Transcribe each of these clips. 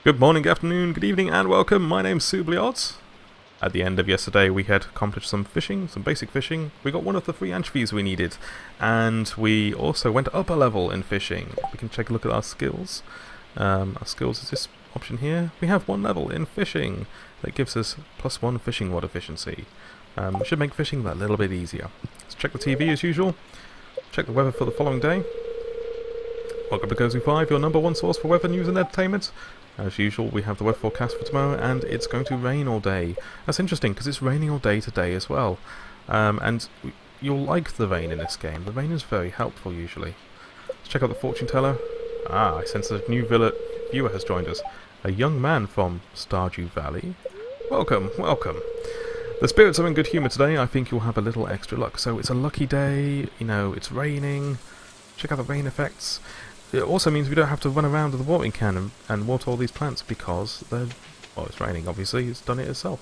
Good morning, good afternoon, good evening, and welcome. My name's Suitably. At the end of yesterday, we had accomplished some fishing, some basic fishing. We got one of the 3 anchovies we needed, and we also went up a level in fishing. We can take a look at our skills. Our skills is this option here. We have 1 level in fishing. That gives us +1 fishing rod efficiency. Should make fishing that little bit easier. Let's check the TV as usual. Check the weather for the following day. Welcome to Cozy 5, your #1 source for weather news and entertainment. As usual, we have the weather forecast for tomorrow, and it's going to rain all day. That's interesting, because it's raining all day today as well. And you'll like the rain in this game. The rain is very helpful, usually. Let's check out the fortune teller. I sense a new viewer has joined us. A young man from Stardew Valley. Welcome, welcome. The spirits are in good humour today. I think you'll have a little extra luck. So it's a lucky day, you know, it's raining. Check out the rain effects. It also means we don't have to run around with a watering can and water all these plants because they're, well, it's raining obviously, it's done it itself.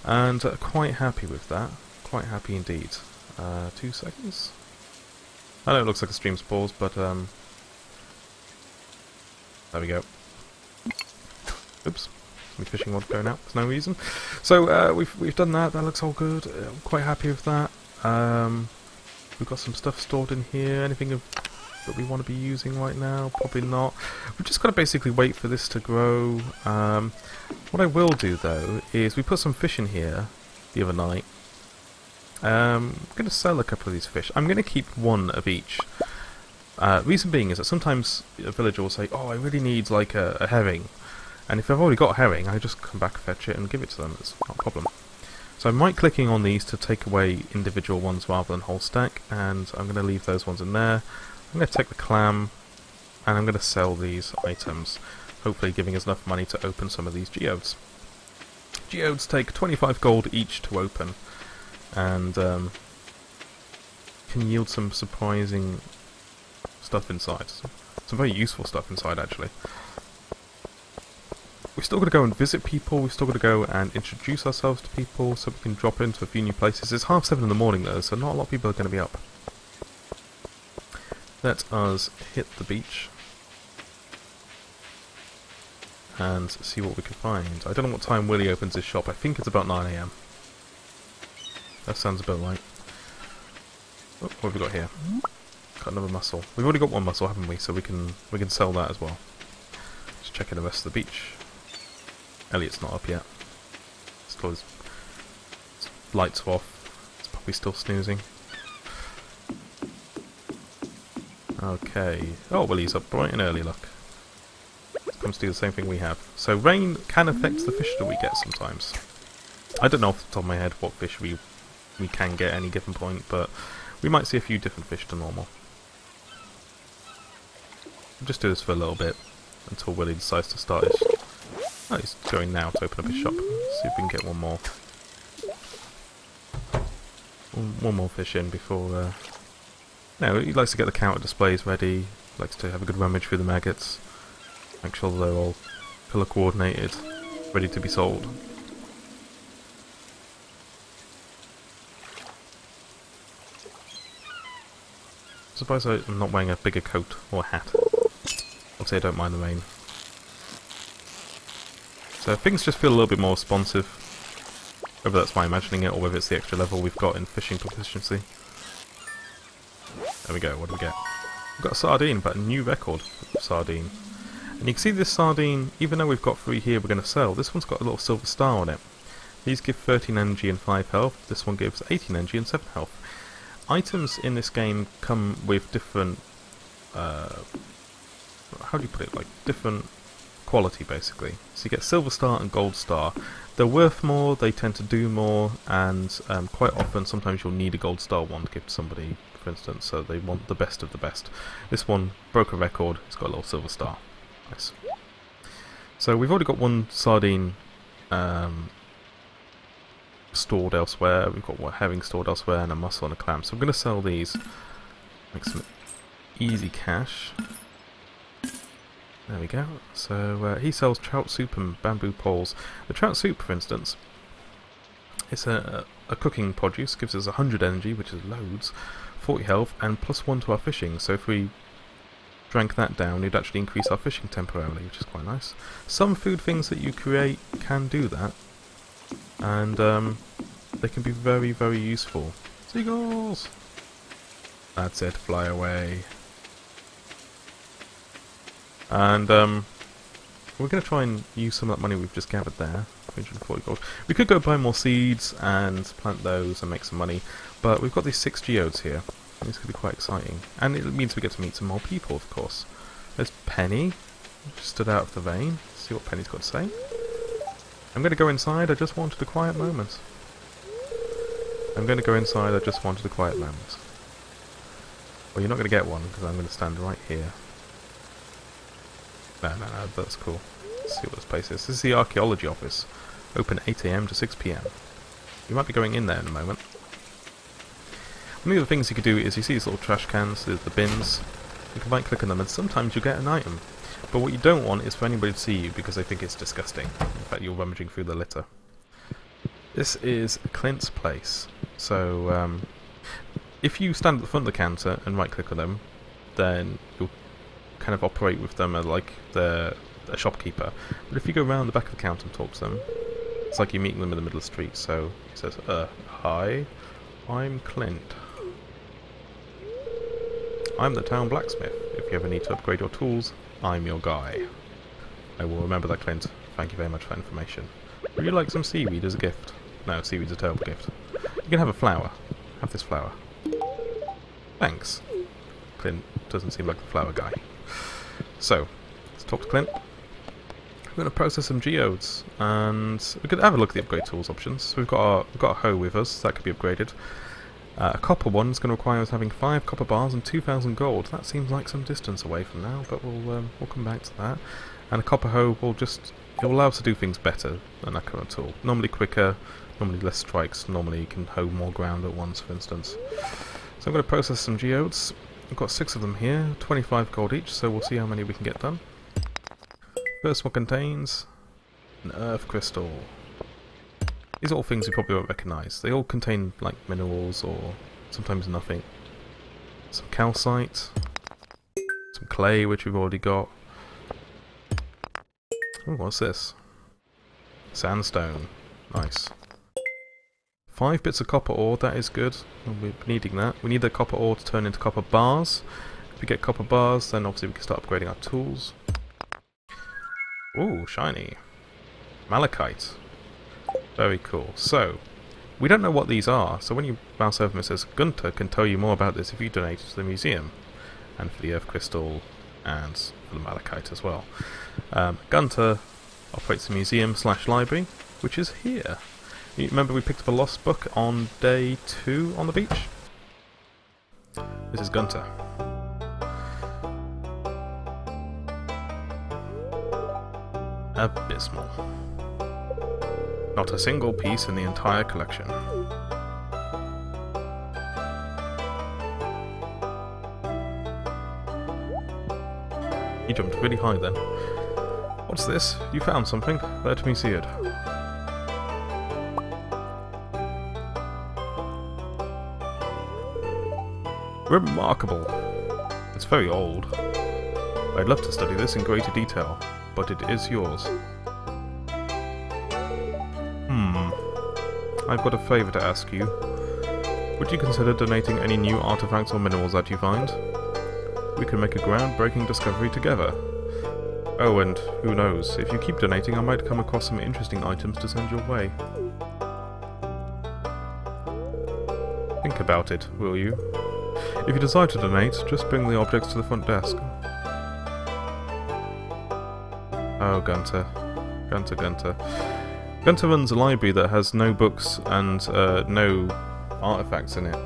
And quite happy with that, quite happy indeed. 2 seconds. I know it looks like a stream's paused, but there we go. Oops, my fishing rod going out for no reason. So we've done that, that looks all good, I'm quite happy with that. We've got some stuff stored in here, anything that we want to be using right now? Probably not. We've just got to basically wait for this to grow. What I will do though is we put some fish in here the other night. I'm going to sell a couple of these fish. I'm going to keep 1 of each. Reason being is that sometimes a villager will say, oh, I really need like a herring. And if I've already got a herring, I just come back, fetch it and give it to them. It's not a problem. So I'm right-clicking on these to take away individual ones rather than whole stack, and I'm going to leave those ones in there. I'm going to take the clam, and I'm going to sell these items, hopefully giving us enough money to open some of these geodes. Geodes take 25 gold each to open, and can yield some surprising stuff inside. Some very useful stuff inside, actually. We've still got to go and visit people, we've still got to go and introduce ourselves to people, so we can drop into a few new places. It's 7:30 in the morning though, so not a lot of people are going to be up. Let us hit the beach and see what we can find. I don't know what time Willie opens his shop. I think it's about 9 AM. That sounds about right. Oh, what have we got here? Got another mussel. We've already got 1 mussel, haven't we? So we can sell that as well. Just checking the rest of the beach. Elliot's not up yet. Still his lights are off. It's probably still snoozing. Okay. Oh, well, he's up bright and early, look. Comes to do the same thing we have. So rain can affect the fish that we get sometimes. I don't know off the top of my head what fish we can get at any given point, but we might see a few different fish to normal. We'll just do this for a little bit until Willie decides to start his... Oh, he's going now to open up his shop. See if we can get 1 more. 1 more fish in before... No, he likes to get the counter displays ready, likes to have a good rummage through the maggots, make sure they're all colour coordinated, ready to be sold. I'm surprised I'm not wearing a bigger coat or hat. Obviously I don't mind the rain. So things just feel a little bit more responsive, whether that's my imagining it or whether it's the extra level we've got in fishing proficiency. There we go, what do we get? We've got a sardine, but a new record for sardine. And you can see this sardine, even though we've got 3 here we're going to sell, this one's got a little silver star on it. These give 13 energy and 5 health, this one gives 18 energy and 7 health. Items in this game come with different, how do you put it, like different quality basically. So you get silver star and gold star. They're worth more, they tend to do more, and quite often sometimes you'll need a gold star one to give to somebody, for instance, so they want the best of the best. This one broke a record, it's got a little silver star. Nice. So we've already got 1 sardine stored elsewhere, we've got 1 herring stored elsewhere, and a mussel and a clam. So I'm going to sell these, make some easy cash. There we go. So he sells trout soup and bamboo poles. The trout soup, for instance, it's a cooking produce, gives us 100 energy, which is loads, 40 health, and +1 to our fishing. So if we drank that down, it'd actually increase our fishing temporarily, which is quite nice. Some food things that you create can do that, and they can be very, very useful. Seagulls! That's it, fly away. And we're going to try and use some of that money we've just gathered there, 340 gold. We could go buy more seeds and plant those and make some money, but we've got these 6 geodes here. It's going to be quite exciting. And it means we get to meet some more people, of course. There's Penny, just stood out of the vein. Let's see what Penny's got to say. I'm going to go inside, I just wanted a quiet moment. I'm going to go inside, I just wanted a quiet moment. Well, you're not going to get one, because I'm going to stand right here. No, that's cool. Let's see what this place is. This is the archaeology office. Open 8 AM to 6 PM. You might be going in there in a moment. One of the things you could do is, you see these little trash cans, the bins. You can right click on them and sometimes you get an item. But what you don't want is for anybody to see you because they think it's disgusting. In fact, you're rummaging through the litter. This is Clint's place. So, if you stand at the front of the counter and right click on them, then you'll kind of operate with them as like a shopkeeper. But if you go around the back of the counter and talk to them, it's like you're meeting them in the middle of the street. So he says, hi, I'm Clint. I'm the town blacksmith. If you ever need to upgrade your tools, I'm your guy. I will remember that, Clint. Thank you very much for that information. Would you like some seaweed as a gift? No, seaweed's a terrible gift. You can have a flower. Have this flower. Thanks. Clint doesn't seem like the flower guy. So, let's talk to Clint. We're going to process some geodes, and we could have a look at the upgrade tools options. So we've got a hoe with us, that could be upgraded. A copper one is going to require us having 5 copper bars and 2,000 gold. That seems like some distance away from now, but we'll come back to that. And a copper hoe will allow us to do things better than that kind of tool. Normally quicker, normally less strikes, normally you can hoe more ground at once, for instance. So I'm going to process some geodes. I've got 6 of them here, 25 gold each, so we'll see how many we can get done. First one contains an earth crystal. These are all things you probably won't recognise. They all contain like minerals or sometimes nothing. Some calcite, some clay which we've already got. Oh, what's this? Sandstone. Nice. 5 bits of copper ore, that is good. We're needing that. We need the copper ore to turn into copper bars. If we get copper bars, then obviously we can start upgrading our tools. Ooh, shiny. Malachite. Very cool. So, we don't know what these are, so when you mouse over them it says, Gunter can tell you more about this if you donate to the museum. And for the earth crystal, and for the malachite as well. Gunter operates the museum/library, which is here. You remember we picked up a lost book on day 2 on the beach? This is Gunter. Abysmal. Not a single piece in the entire collection. He jumped really high then. What's this? You found something? Let me see it. Remarkable. It's very old. I'd love to study this in greater detail, but it is yours. I've got a favour to ask you. Would you consider donating any new artifacts or minerals that you find? We can make a groundbreaking discovery together. Oh, and who knows, if you keep donating I might come across some interesting items to send your way. Think about it, will you? If you decide to donate, just bring the objects to the front desk. Oh, Gunter. Gunter. Gunter runs a library that has no books and no artifacts in it.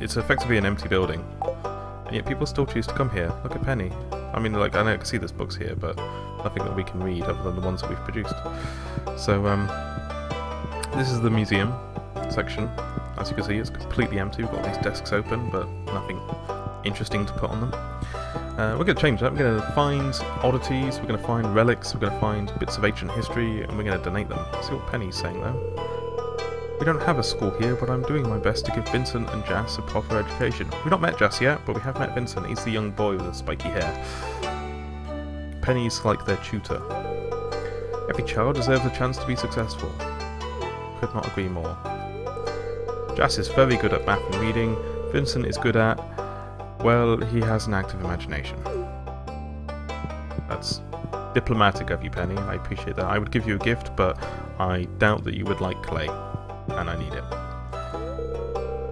It's effectively an empty building. And yet people still choose to come here. Look at Penny. I mean, like, I know I can see there's books here, but nothing that we can read other than the ones that we've produced. So, this is the museum section. As you can see, it's completely empty. We've got these desks open, but nothing interesting to put on them. We're going to change that. We're going to find oddities, we're going to find relics, we're going to find bits of ancient history, and we're going to donate them. Let's see what Penny's saying though. We don't have a school here, but I'm doing my best to give Vincent and Jas a proper education. We've not met Jas yet, but we have met Vincent. He's the young boy with the spiky hair. Penny's like their tutor. Every child deserves a chance to be successful. Could not agree more. Jas is very good at math and reading. Vincent is good at... well, he has an active imagination. That's diplomatic of you, Penny. I appreciate that. I would give you a gift, but I doubt that you would like clay. And I need it.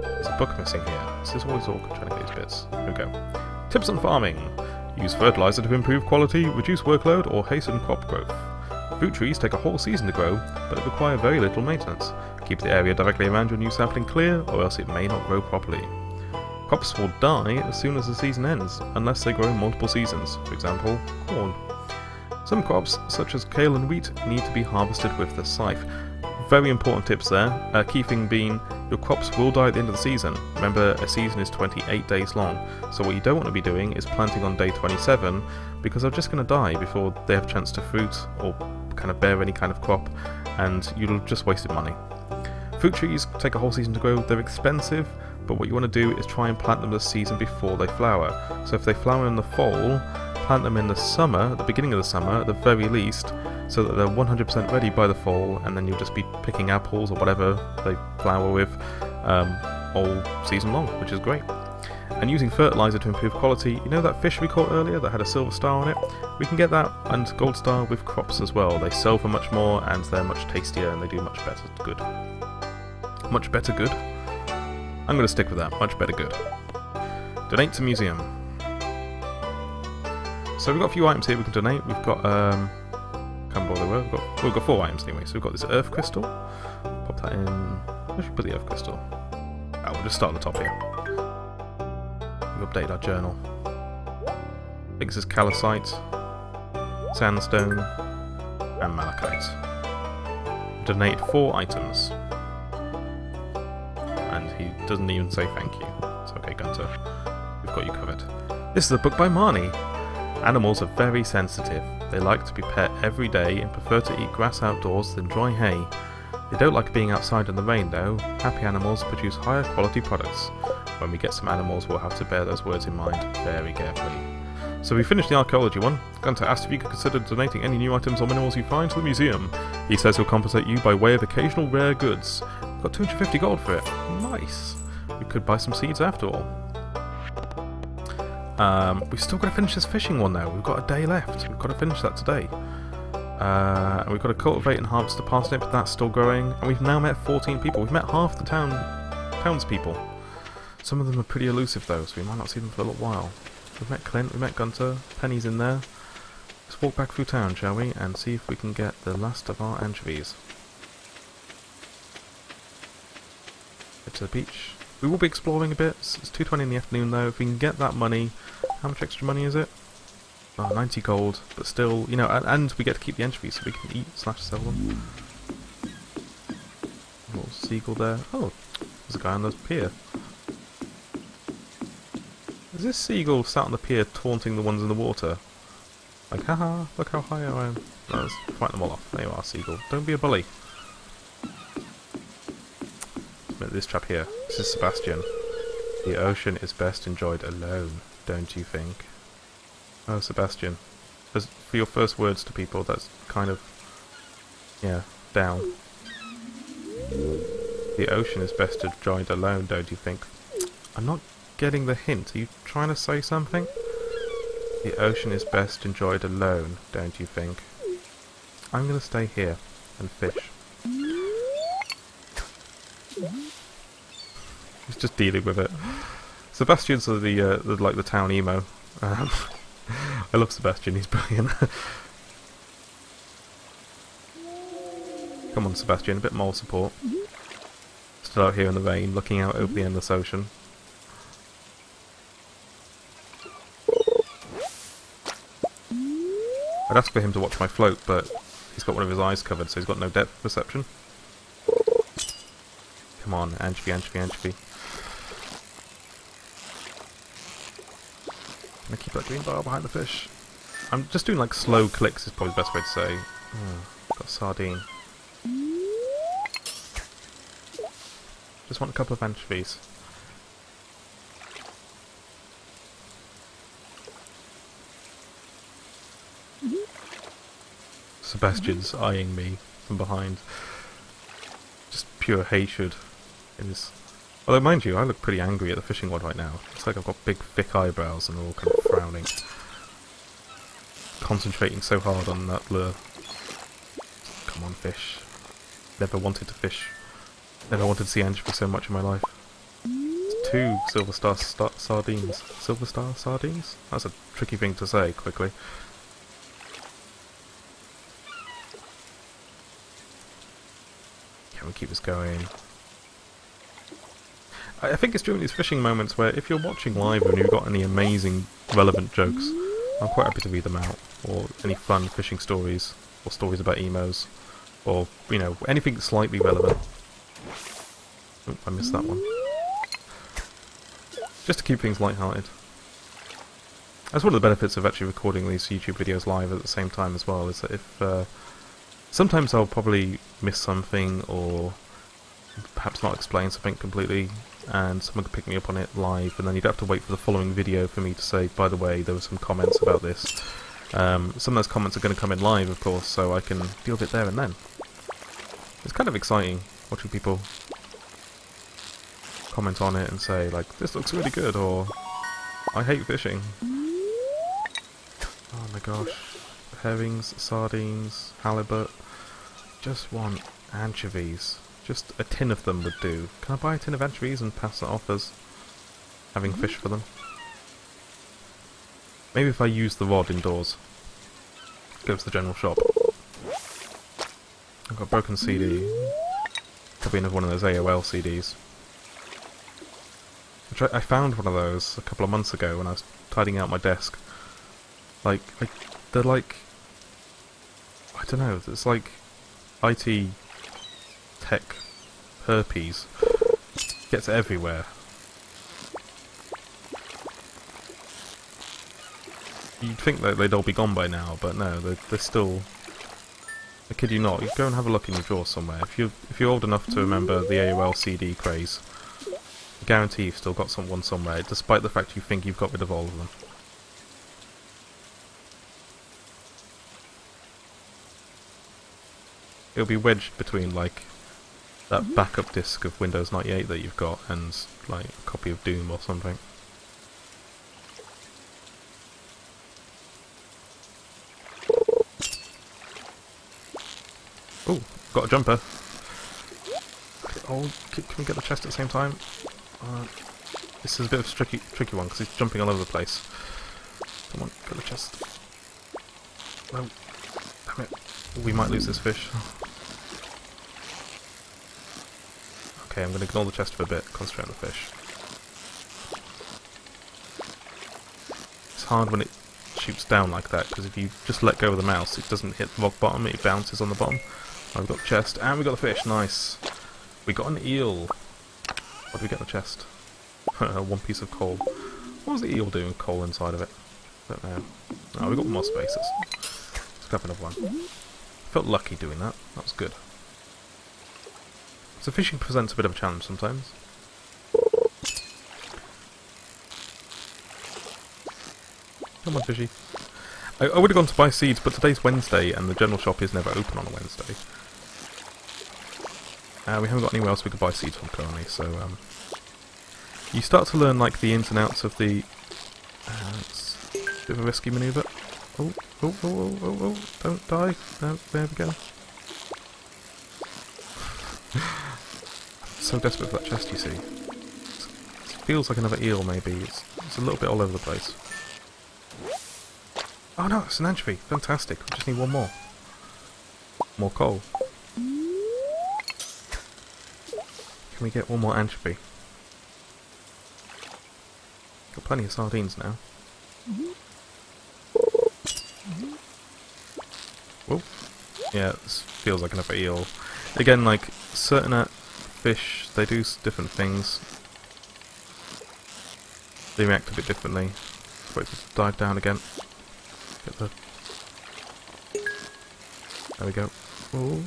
There's a book missing here. This is always awkward trying to get these bits. Here we go. Tips on farming. Use fertilizer to improve quality, reduce workload, or hasten crop growth. Fruit trees take a whole season to grow, but they require very little maintenance. Keep the area directly around your new sapling clear, or else it may not grow properly. Crops will die as soon as the season ends, unless they grow in multiple seasons, for example, corn. Some crops, such as kale and wheat, need to be harvested with the scythe. Very important tips there. Key thing being, your crops will die at the end of the season. Remember, a season is 28 days long, so what you don't want to be doing is planting on day 27, because they're just going to die before they have a chance to fruit or kind of bear any kind of crop, and you'll have just wasted money. Fruit trees take a whole season to grow. They're expensive, but what you want to do is try and plant them the season before they flower. So if they flower in the fall, plant them in the summer, at the beginning of the summer at the very least, so that they're 100% ready by the fall, and then you'll just be picking apples or whatever they flower with all season long, which is great. And using fertilizer to improve quality, you know that fish we caught earlier that had a silver star on it? We can get that and gold star with crops as well. They sell for much more and they're much tastier and they do much better good. Much better good? I'm going to stick with that, much better good. Donate to museum. So we've got a few items here we can donate. We've got can't remember what they were. We've got 4 items anyway. So we've got this earth crystal. Pop that in. Where should we put the earth crystal? Oh, we'll just start at the top here. We've updated our journal. I think this is calcite, sandstone, and malachite. Donate 4 items. And he doesn't even say thank you. It's okay, Gunter. We've got you covered. This is a book by Marnie. Animals are very sensitive. They like to be pet every day and prefer to eat grass outdoors than dry hay. They don't like being outside in the rain though. Happy animals produce higher quality products. When we get some animals, we'll have to bear those words in mind very carefully. So we finished the archaeology one. Gunter asked if you could consider donating any new items or minerals you find to the museum. He says he'll compensate you by way of occasional rare goods. Got 250 gold for it. Nice. We could buy some seeds after all. We've still got to finish this fishing one though. We've got a day left. We've got to finish that today. And we've got to cultivate and harvest a parsnip. That's still growing. And we've now met 14 people. We've met half the townspeople. Some of them are pretty elusive though, so we might not see them for a little while. We've met Clint, we've met Gunter, Penny's in there. Let's walk back through town, shall we, and see if we can get the last of our anchovies. Get to the beach. We will be exploring a bit. It's 2:20 in the afternoon though. If we can get that money, how much extra money is it? Oh, 90 gold, but still, you know, and we get to keep the anchovies so we can eat / sell them. A little seagull there. Oh, there's a guy on the pier. Is this seagull sat on the pier taunting the ones in the water? Like, haha, look how high I am. No, let's fight them all off. There you are, seagull. Don't be a bully. This chap here. This is Sebastian. The ocean is best enjoyed alone, don't you think? Oh, Sebastian. As for your first words to people, that's kind of... yeah, down. The ocean is best enjoyed alone, don't you think? I'm not getting the hint. Are you trying to say something? The ocean is best enjoyed alone, don't you think? I'm going to stay here and fish. He's just dealing with it. Sebastian's the town emo. I love Sebastian, he's brilliant. Come on, Sebastian, a bit more support. Stood out here in the rain, looking out over the endless ocean. I'd ask for him to watch my float, but he's got one of his eyes covered, so he's got no depth perception. Come on, anchovy, anchovy, anchovy. Can I keep that green bar behind the fish? I'm just doing like slow clicks is probably the best way to say. Oh, got a sardine. Just want a couple of anchovies. Sebastian's eyeing me from behind. Just pure hatred in his... Although, mind you, I look pretty angry at the fishing rod right now. It's like I've got big, thick eyebrows and they're all kind of frowning. Concentrating so hard on that lure. Come on, fish. Never wanted to fish. Never wanted to see anchovy so much in my life. It's 2 silver star sardines. Silver star sardines? That's a tricky thing to say quickly. Can we keep this going? I think it's during these fishing moments where if you're watching live and you've got any amazing relevant jokes, I'm quite happy to read them out. Or any fun fishing stories, or stories about emos, or, you know, anything slightly relevant. Oh, I missed that one. Just to keep things lighthearted. That's one of the benefits of actually recording these YouTube videos live at the same time as well, is that if... sometimes I'll probably miss something, or perhaps not explain something completely, and someone could pick me up on it live, and then you'd have to wait for the following video for me to say, by the way, there were some comments about this. Some of those comments are going to come in live, of course, so I can deal with it there and then. It's kind of exciting watching people comment on it and say, like, this looks really good, or I hate fishing. Oh my gosh. Herrings, sardines, halibut. Just want anchovies. Just a tin of them would do. Can I buy a tin of anchovies and pass that off as having fish for them? Maybe if I use the rod indoors. Go to the general shop. I've got a broken CD. Probably another one of those AOL CDs. I found one of those a couple of months ago when I was tidying out my desk. Like, they're like... I don't know, it's like IT tech herpes. Gets everywhere. You'd think that they'd all be gone by now, but no, they're still... I kid you not, you go and have a look in your drawers somewhere. If you're old enough to remember the AOL CD craze, I guarantee you've still got one somewhere, despite the fact you think you've got rid of all of them. It'll be wedged between, like, that backup disc of Windows 98 that you've got and, like, a copy of Doom or something. Oh, got a jumper. Oh, can we get the chest at the same time? This is a bit of a tricky one because he's jumping all over the place. Come on, get the chest. No, damn it. We might lose this fish. Okay, I'm going to ignore the chest for a bit, concentrate on the fish. It's hard when it shoots down like that, because if you just let go of the mouse, it doesn't hit the rock bottom, it bounces on the bottom. I've got the chest, and we got the fish, nice. We got an eel. What did we get in the chest? One piece of coal. What was the eel doing with coal inside of it? Don't know. Oh, we got more spaces. Let's grab another one. Felt lucky doing that. That was good. So fishing presents a bit of a challenge sometimes. Come on, fishy. I would have gone to buy seeds, but today's Wednesday, and the general shop is never open on a Wednesday. We haven't got anywhere else we could buy seeds from currently, so you start to learn like the ins and outs of the... it's a bit of a risky manoeuvre. Oh, oh, oh, oh, oh, oh, don't die. No, there we go. I'm so desperate for that chest, you see. It feels like another eel, maybe. It's a little bit all over the place. Oh no, it's an anchovy. Fantastic. We just need one more. More coal. Can we get one more anchovy? Got plenty of sardines now. Whoa. Yeah, this feels like another eel. Again, like, certain fish, they do different things. They react a bit differently. Wait for it to dive down again. Get the... There we go. Ooh.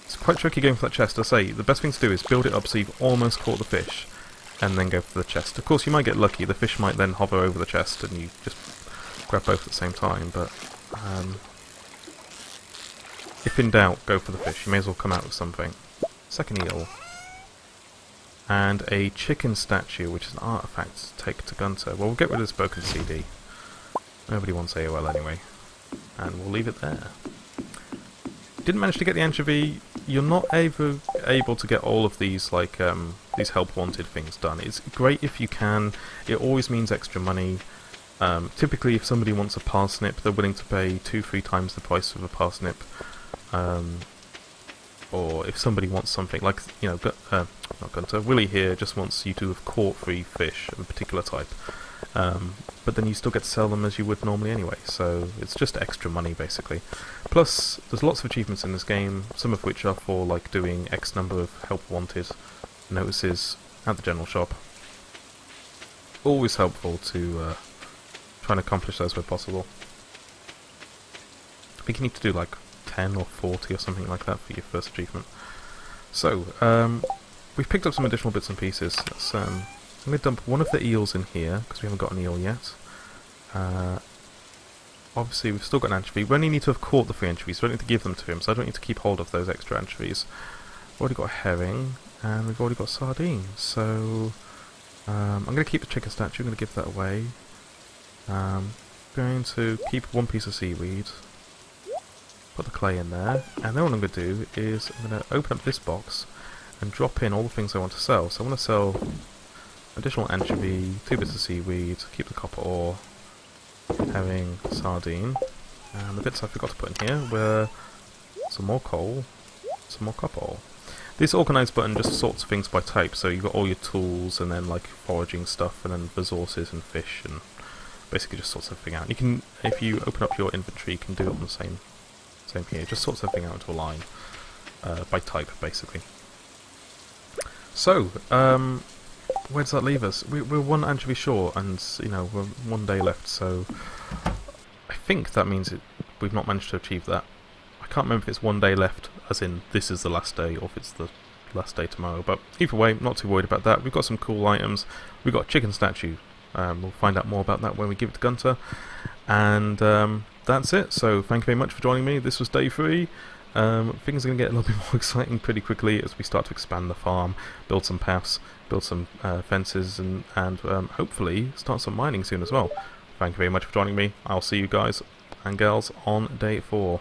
It's quite tricky going for that chest. I say, the best thing to do is build it up so you've almost caught the fish, and then go for the chest. Of course, you might get lucky. The fish might then hover over the chest, and you just grab both at the same time, but if in doubt, go for the fish. You may as well come out with something. Second eel. And a chicken statue, which is an artifact to take to Gunter. Well, we'll get rid of this broken CD. Nobody wants AOL anyway. And we'll leave it there. Didn't manage to get the anchovy. You're not able to get all of these, like, these help wanted things done. It's great if you can. It always means extra money. Typically, if somebody wants a parsnip, they're willing to pay 2-3 times the price of a parsnip. Or if somebody wants something like, you know, not Gunter, Willie here just wants you to have caught 3 fish of a particular type. But then you still get to sell them as you would normally anyway, so it's just extra money basically. Plus, there's lots of achievements in this game, some of which are for like doing X number of help wanted notices at the general shop. Always helpful to try and accomplish those where possible. I think you need to do like 10 or 40 or something like that for your first achievement. So, we've picked up some additional bits and pieces. Let's, I'm going to dump one of the eels in here, because we haven't got an eel yet. Obviously, we've still got an anchovy. We only need to have caught the 3 anchovies, so I don't need to give them to him, so I don't need to keep hold of those extra anchovies. We've already got a herring, and we've already got sardines, so I'm going to keep the chicken statue, I'm going to give that away. I'm going to keep one piece of seaweed, put the clay in there, and then what I'm going to do is I'm going to open up this box and drop in all the things I want to sell. So I want to sell additional anchovy, 2 bits of seaweed, keep the copper ore, herring, sardine, and the bits I forgot to put in here were some more coal, some more copper ore. This organise button just sorts things by type, so you've got all your tools and then like foraging stuff and then resources and fish, and basically just sorts everything out. You can, if you open up your inventory, you can do it on the same here, just sorts everything out into a line by type basically. So, where does that leave us? We're 1 anchovy short, and you know, we're 1 day left, so I think that means we've not managed to achieve that. I can't remember if it's 1 day left, as in this is the last day, or if it's the last day tomorrow, but either way, not too worried about that. We've got some cool items. We've got a chicken statue. We'll find out more about that when we give it to Gunter, and that's it. So thank you very much for joining me. This was day 3. Things are going to get a little bit more exciting pretty quickly as we start to expand the farm, build some paths, build some fences, and hopefully start some mining soon as well. Thank you very much for joining me. I'll see you guys and girls on day 4.